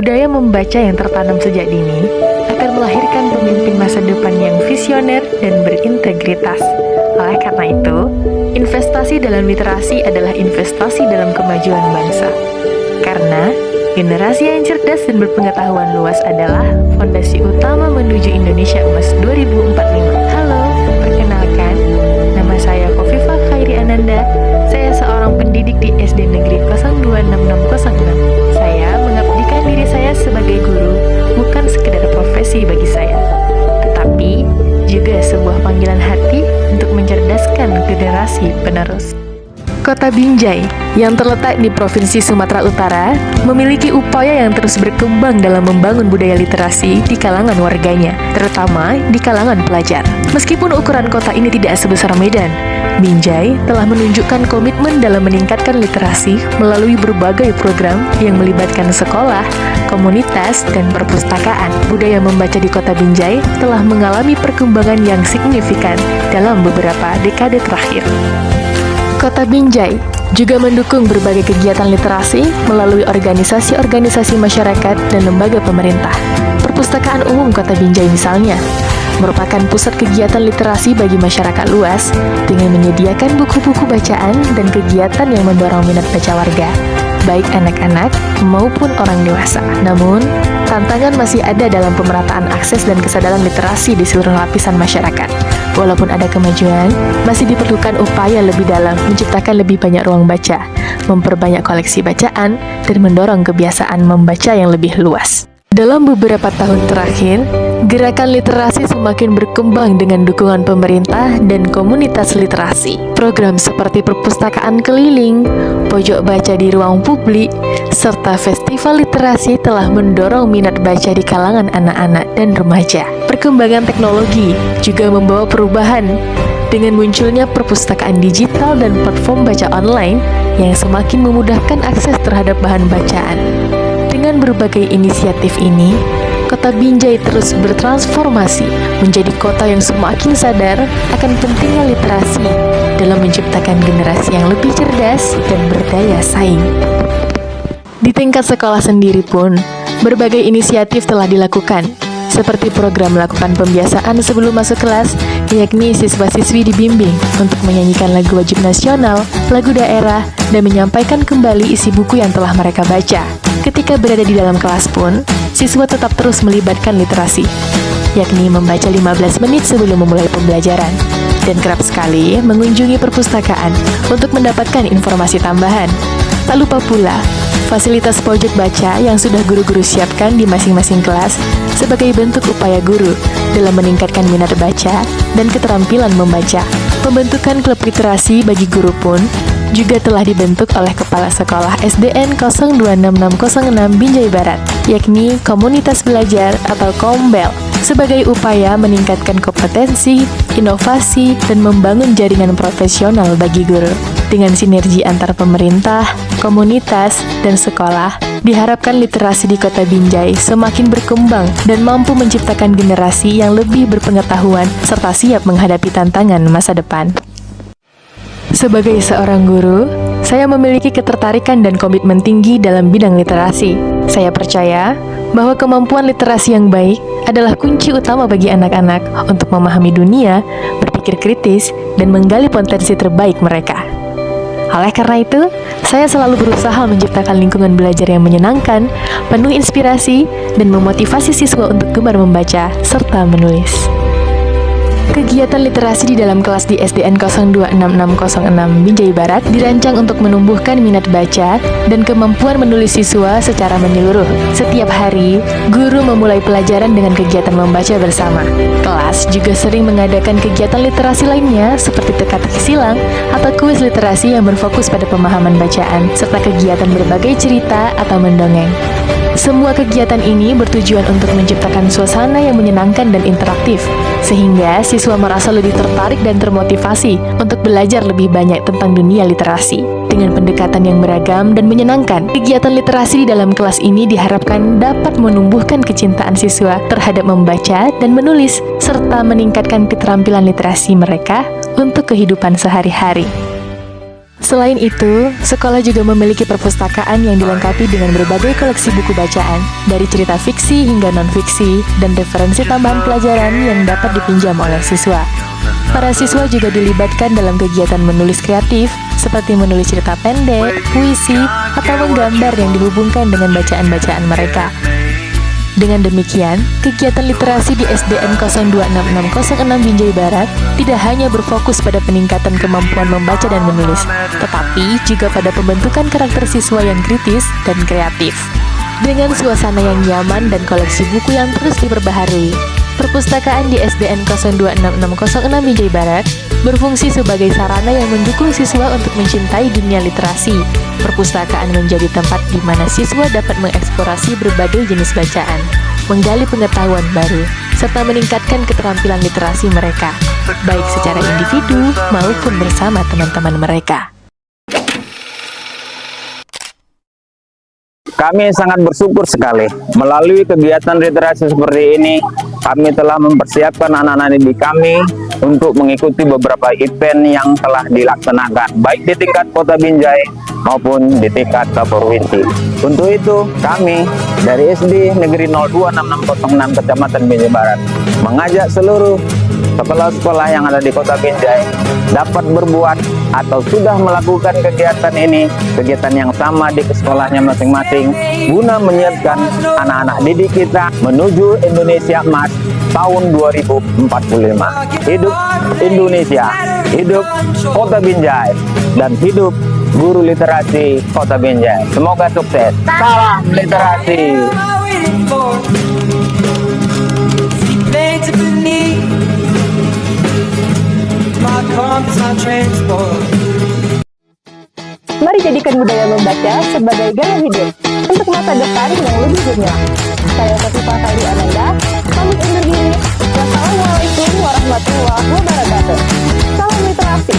Budaya membaca yang tertanam sejak dini akan melahirkan pemimpin masa depan yang visioner dan berintegritas. Oleh karena itu, investasi dalam literasi adalah investasi dalam kemajuan bangsa. Karena generasi yang cerdas dan berpengetahuan luas adalah fondasi utama menuju Indonesia Emas 2045. Halo, perkenalkan, nama saya Kofifa Khairi Ananda. Saya seorang pendidik di SD Negeri 026606. Saya mengabdikan diri saya sebagai guru, bukan sekedar profesi bagi saya, tetapi juga sebuah panggilan hati untuk mencerdaskan generasi penerus. Kota Binjai, yang terletak di Provinsi Sumatera Utara, memiliki upaya yang terus berkembang dalam membangun budaya literasi di kalangan warganya, terutama di kalangan pelajar. Meskipun ukuran kota ini tidak sebesar Medan, Binjai telah menunjukkan komitmen dalam meningkatkan literasi melalui berbagai program yang melibatkan sekolah, komunitas, dan perpustakaan. Budaya membaca di kota Binjai telah mengalami perkembangan yang signifikan dalam beberapa dekade terakhir. Kota Binjai juga mendukung berbagai kegiatan literasi melalui organisasi-organisasi masyarakat dan lembaga pemerintah. Perpustakaan Umum Kota Binjai misalnya merupakan pusat kegiatan literasi bagi masyarakat luas dengan menyediakan buku-buku bacaan dan kegiatan yang mendorong minat baca warga, baik anak-anak maupun orang dewasa. Namun, tantangan masih ada dalam pemerataan akses dan kesadaran literasi di seluruh lapisan masyarakat. Walaupun ada kemajuan, masih diperlukan upaya lebih dalam menciptakan lebih banyak ruang baca, memperbanyak koleksi bacaan, dan mendorong kebiasaan membaca yang lebih luas. Dalam beberapa tahun terakhir, gerakan literasi semakin berkembang dengan dukungan pemerintah dan komunitas literasi. Program seperti perpustakaan keliling, pojok baca di ruang publik, serta festival literasi telah mendorong minat baca di kalangan anak-anak dan remaja. Perkembangan teknologi juga membawa perubahan dengan munculnya perpustakaan digital dan platform baca online yang semakin memudahkan akses terhadap bahan bacaan. Dengan berbagai inisiatif ini, Kota Binjai terus bertransformasi menjadi kota yang semakin sadar akan pentingnya literasi dalam menciptakan generasi yang lebih cerdas dan berdaya saing. Di tingkat sekolah sendiri pun, berbagai inisiatif telah dilakukan, seperti program melakukan pembiasaan sebelum masuk kelas, yakni siswa-siswi dibimbing untuk menyanyikan lagu wajib nasional, lagu daerah, dan menyampaikan kembali isi buku yang telah mereka baca. Ketika berada di dalam kelas pun, siswa tetap terus melibatkan literasi, yakni membaca 15 menit sebelum memulai pembelajaran, dan kerap sekali mengunjungi perpustakaan untuk mendapatkan informasi tambahan. Tak lupa pula, fasilitas pojok baca yang sudah guru-guru siapkan di masing-masing kelas sebagai bentuk upaya guru dalam meningkatkan minat baca dan keterampilan membaca. Pembentukan klub literasi bagi guru pun juga telah dibentuk oleh Kepala Sekolah SDN 026606 Binjai Barat, yakni Komunitas Belajar atau KOMBEL, sebagai upaya meningkatkan kompetensi, inovasi, dan membangun jaringan profesional bagi guru. Dengan sinergi antar pemerintah, komunitas, dan sekolah, diharapkan literasi di Kota Binjai semakin berkembang dan mampu menciptakan generasi yang lebih berpengetahuan serta siap menghadapi tantangan masa depan. Sebagai seorang guru, saya memiliki ketertarikan dan komitmen tinggi dalam bidang literasi. Saya percaya bahwa kemampuan literasi yang baik adalah kunci utama bagi anak-anak untuk memahami dunia, berpikir kritis, dan menggali potensi terbaik mereka. Oleh karena itu, saya selalu berusaha menciptakan lingkungan belajar yang menyenangkan, penuh inspirasi, dan memotivasi siswa untuk gemar membaca serta menulis. Kegiatan literasi di dalam kelas di SDN 026606 Binjai Barat dirancang untuk menumbuhkan minat baca dan kemampuan menulis siswa secara menyeluruh. Setiap hari, guru memulai pelajaran dengan kegiatan membaca bersama. Kelas juga sering mengadakan kegiatan literasi lainnya seperti teka-teki silang atau kuis literasi yang berfokus pada pemahaman bacaan, serta kegiatan berbagai cerita atau mendongeng. Semua kegiatan ini bertujuan untuk menciptakan suasana yang menyenangkan dan interaktif, sehingga siswa merasa lebih tertarik dan termotivasi untuk belajar lebih banyak tentang dunia literasi. Dengan pendekatan yang beragam dan menyenangkan, kegiatan literasi di dalam kelas ini diharapkan dapat menumbuhkan kecintaan siswa terhadap membaca dan menulis, serta meningkatkan keterampilan literasi mereka untuk kehidupan sehari-hari. Selain itu, sekolah juga memiliki perpustakaan yang dilengkapi dengan berbagai koleksi buku bacaan, dari cerita fiksi hingga non-fiksi, dan referensi tambahan pelajaran yang dapat dipinjam oleh siswa. Para siswa juga dilibatkan dalam kegiatan menulis kreatif, seperti menulis cerita pendek, puisi, atau menggambar yang dihubungkan dengan bacaan-bacaan mereka. Dengan demikian, kegiatan literasi di SDN 026606 Binjai Barat tidak hanya berfokus pada peningkatan kemampuan membaca dan menulis, tetapi juga pada pembentukan karakter siswa yang kritis dan kreatif. Dengan suasana yang nyaman dan koleksi buku yang terus diperbaharui, perpustakaan di SDN 026606 Binjai Barat berfungsi sebagai sarana yang mendukung siswa untuk mencintai dunia literasi. Perpustakaan menjadi tempat di mana siswa dapat mengeksplorasi berbagai jenis bacaan, menggali pengetahuan baru, serta meningkatkan keterampilan literasi mereka, baik secara individu maupun bersama teman-teman mereka. Kami sangat bersyukur sekali melalui kegiatan literasi seperti ini. Kami telah mempersiapkan anak-anak didik kami untuk mengikuti beberapa event yang telah dilaksanakan, baik di tingkat Kota Binjai maupun di tingkat provinsi. Untuk itu, kami dari SD Negeri 026606 Kecamatan Binjai Barat mengajak seluruh sekolah-sekolah yang ada di Kota Binjai dapat berbuat atau sudah melakukan kegiatan ini, kegiatan yang sama di sekolahnya masing-masing, guna menyiapkan anak-anak didik kita menuju Indonesia Emas tahun 2045. Hidup Indonesia, hidup Kota Binjai, dan hidup guru literasi Kota Binjai. Semoga sukses. Salam literasi. Mari jadikan budaya membaca sebagai gaya hidup untuk masa depan yang lebih gemilang. Saya Fatifah Khairi Ananda, pamit undur diri. Wassalamualaikum warahmatullahi wabarakatuh. Salam literasi.